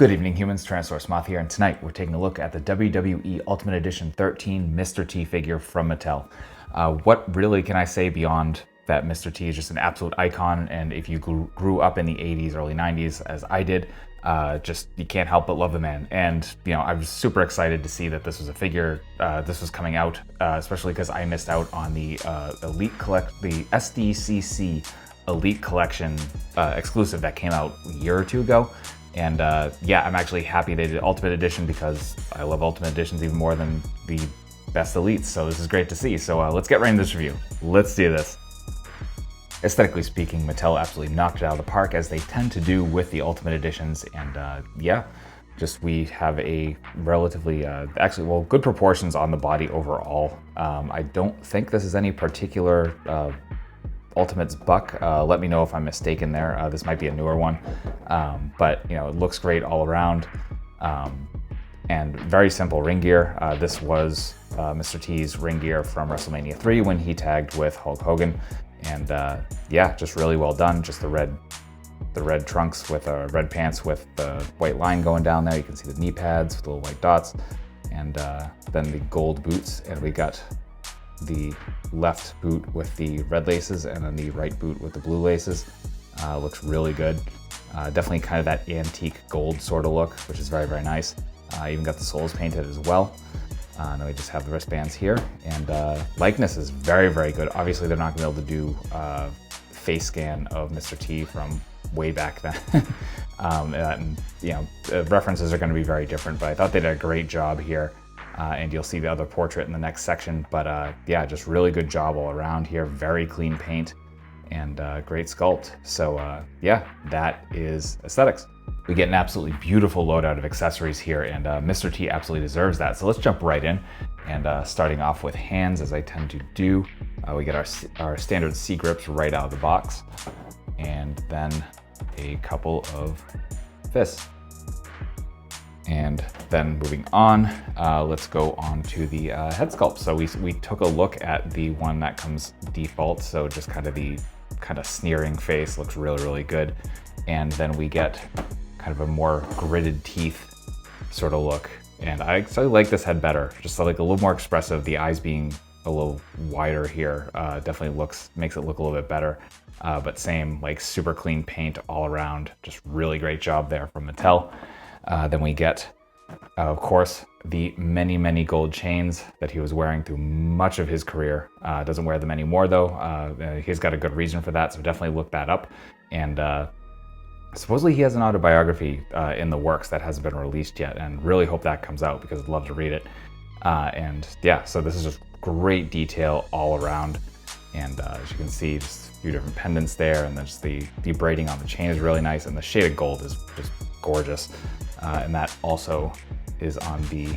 Good evening, humans. Tyrannosaurusmoth here, and tonight we're taking a look at the WWE Ultimate Edition 13 Mr. T figure from Mattel. What really can I say beyond that Mr. T is just an absolute icon, and if you grew up in the 80s, early 90s, as I did, just you can't help but love the man. And you know, I was super excited to see that this was a figure, this was coming out, especially because I missed out on the the SDCC Elite Collection exclusive that came out a year or two ago. And yeah, I'm actually happy they did Ultimate Edition because I love Ultimate Editions even more than the best Elites, so this is great to see. So let's get right into this review. Let's do this. Aesthetically speaking, Mattel absolutely knocked it out of the park, as they tend to do with the Ultimate Editions, and yeah, just we have a relatively, good proportions on the body overall. I don't think this is any particular Ultimates buck. Let me know if I'm mistaken there. This might be a newer one, but you know, it looks great all around, and very simple ring gear. This was Mr. T's ring gear from WrestleMania 3 when he tagged with Hulk Hogan, and yeah, just really well done. Just the red trunks with red pants with the white line going down there. You can see the knee pads with little white dots, and then the gold boots, and we got the left boot with the red laces and then the right boot with the blue laces. Looks really good. Definitely kind of that antique gold sort of look, which is very, very nice. Even got the soles painted as well. Then we just have the wristbands here, and likeness is very, very good. Obviously, they're not gonna be able to do face scan of Mr. T from way back then. And you know, the references are gonna be very different, but I thought they did a great job here. And you'll see the other portrait in the next section, but yeah, just really good job all around here. Very clean paint and great sculpt. So yeah, that is aesthetics. We get an absolutely beautiful loadout of accessories here, and Mr. T absolutely deserves that. So let's jump right in, and starting off with hands, as I tend to do, we get our standard C grips right out of the box, and then a couple of fists. And then moving on, let's go on to the head sculpt. So we took a look at the one that comes default, so just kind of the sneering face looks really, really good. And then we get kind of a more gritted teeth sort of look. And I actually like this head better, just like a little more expressive. The eyes being a little wider here definitely makes it look a little bit better. But same, like super clean paint all around, just really great job there from Mattel. Then we get, of course, the many, many gold chains that he was wearing through much of his career. Doesn't wear them anymore, though. He's got a good reason for that, so definitely look that up. And supposedly he has an autobiography in the works that hasn't been released yet, and really hope that comes out because I'd love to read it. And yeah, so this is just great detail all around. And as you can see, just a few different pendants there, and then just the braiding on the chain is really nice, and the shade of gold is just gorgeous. And that also is on the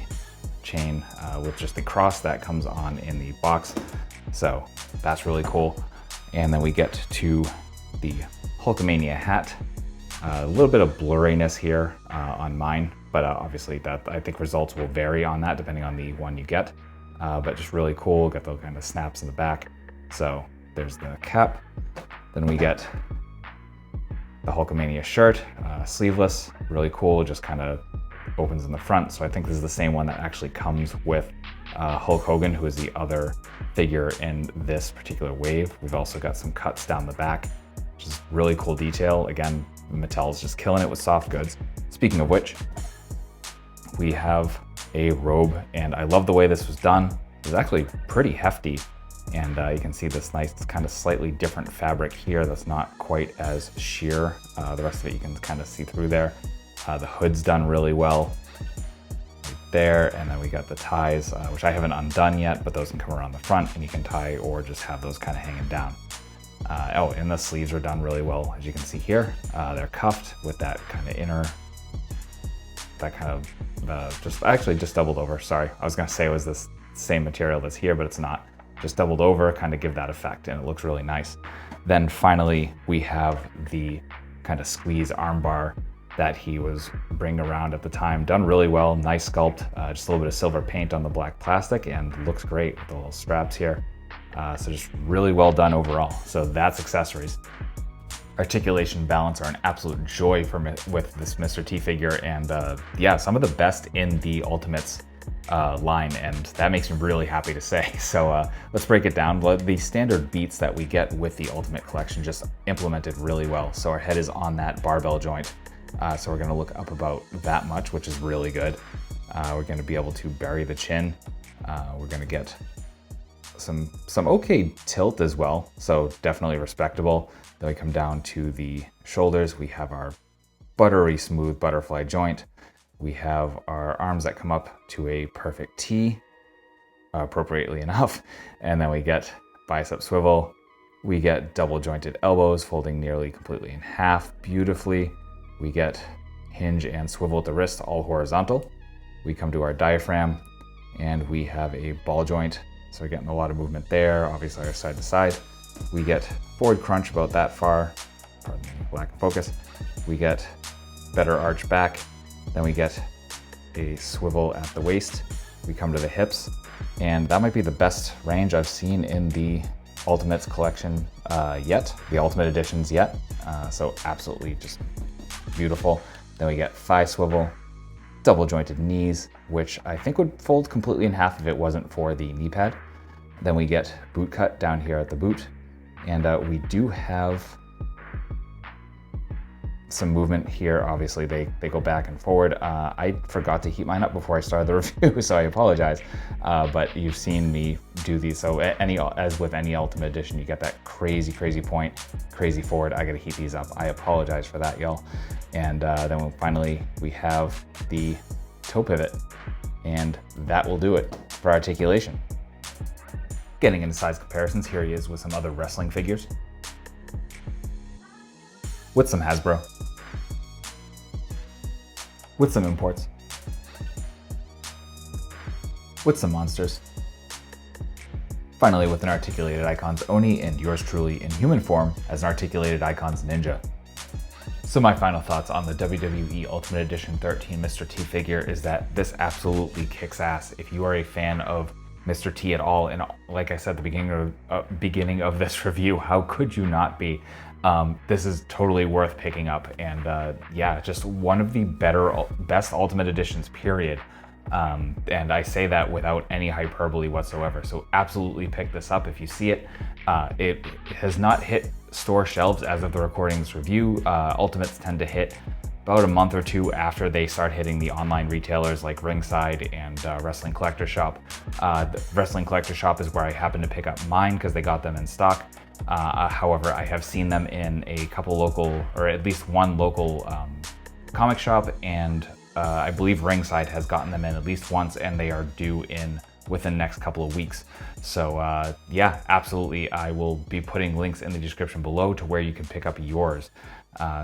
chain with just the cross that comes on in the box. So that's really cool. And then we get to the Hulkamania hat. A little bit of blurriness here on mine, but obviously that I think results will vary on that depending on the one you get. But just really cool, got the kind of snaps in the back. So there's the cap. Then we get the Hulkamania shirt, sleeveless, really cool, just kind of opens in the front. So I think this is the same one that actually comes with Hulk Hogan, who is the other figure in this particular wave. We've also got some cuts down the back, which is really cool detail. Again, Mattel's just killing it with soft goods. Speaking of which, we have a robe, and I love the way this was done. It's actually pretty hefty. And you can see this nice kind of slightly different fabric here that's not quite as sheer. The rest of it you can kind of see through there. The hood's done really well right there, and then we got the ties, which I haven't undone yet, but those can come around the front and you can tie or just have those kind of hanging down. And the sleeves are done really well, as you can see here. They're cuffed with that kind of inner, that kind of, just doubled over, sorry. I was gonna say it was this same material that's here, but it's not. Just doubled over, kind of give that effect, and it looks really nice. Then finally, we have the kind of squeeze armbar that he was bringing around at the time. Done really well, nice sculpt, just a little bit of silver paint on the black plastic, and looks great with the little straps here. So just really well done overall. So that's accessories. Articulation, balance are an absolute joy with this Mr. T figure, and yeah, some of the best in the Ultimates line, and that makes me really happy to say. So let's break it down. The standard beats that we get with the Ultimate Collection just implemented really well. So our head is on that barbell joint, so we're going to look up about that much, which is really good. We're going to be able to bury the chin. We're going to get some okay tilt as well, so definitely respectable. Then we come down to the shoulders. We have our buttery smooth butterfly joint. We have our arms that come up to a perfect T, appropriately enough. And then we get bicep swivel. We get double jointed elbows folding nearly completely in half beautifully. We get hinge and swivel at the wrist, all horizontal. We come to our diaphragm and we have a ball joint. So we're getting a lot of movement there, obviously our side to side. We get forward crunch about that far, pardon me, lack of focus. We get better arch back. Then we get a swivel at the waist. We come to the hips, and that might be the best range I've seen in the Ultimates collection yet, the Ultimate Editions yet. So absolutely just beautiful. Then we get thigh swivel, double jointed knees, which I think would fold completely in half if it wasn't for the knee pad. Then we get boot cut down here at the boot. And we do have some movement here. Obviously they go back and forward. I forgot to heat mine up before I started the review, so I apologize. But you've seen me do these. So as with any Ultimate Edition, you get that crazy point, crazy forward. I gotta heat these up. I apologize for that, y'all. And then finally we have the toe pivot, and that will do it for articulation. Getting into size comparisons, here he is with some other wrestling figures. With some Hasbro. With some imports. With some monsters. Finally, with an articulated Icons Oni, and yours truly in human form as an articulated Icons Ninja. So my final thoughts on the WWE Ultimate Edition 13 Mr. T figure is that this absolutely kicks ass. If you are a fan of Mr. T at all, and like I said at the beginning of this review, how could you not be? This is totally worth picking up, and yeah, just one of the best Ultimate Editions, period. And I say that without any hyperbole whatsoever. So absolutely pick this up if you see it. It has not hit store shelves as of the recording of this review. Ultimates tend to hit about a month or two after they start hitting the online retailers like Ringside and Wrestling Collector Shop. The Wrestling Collector Shop is where I happen to pick up mine because they got them in stock. However, I have seen them in a couple local, or at least one local comic shop, and I believe Ringside has gotten them in at least once, and they are due in within the next couple of weeks. So yeah, absolutely. I will be putting links in the description below to where you can pick up yours.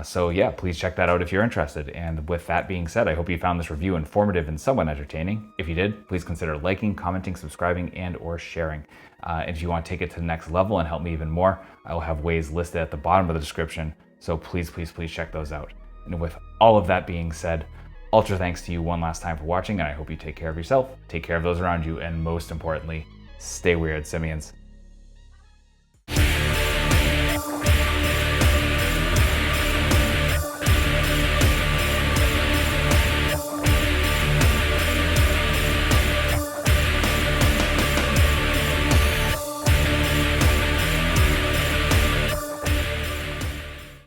So yeah, please check that out if you're interested. And with that being said, I hope you found this review informative and somewhat entertaining. If you did, please consider liking, commenting, subscribing, and or sharing. And if you want to take it to the next level and help me even more, I will have ways listed at the bottom of the description. So please check those out. And with all of that being said, ultra thanks to you one last time for watching, and I hope you take care of yourself, take care of those around you, and most importantly, stay weird, simians.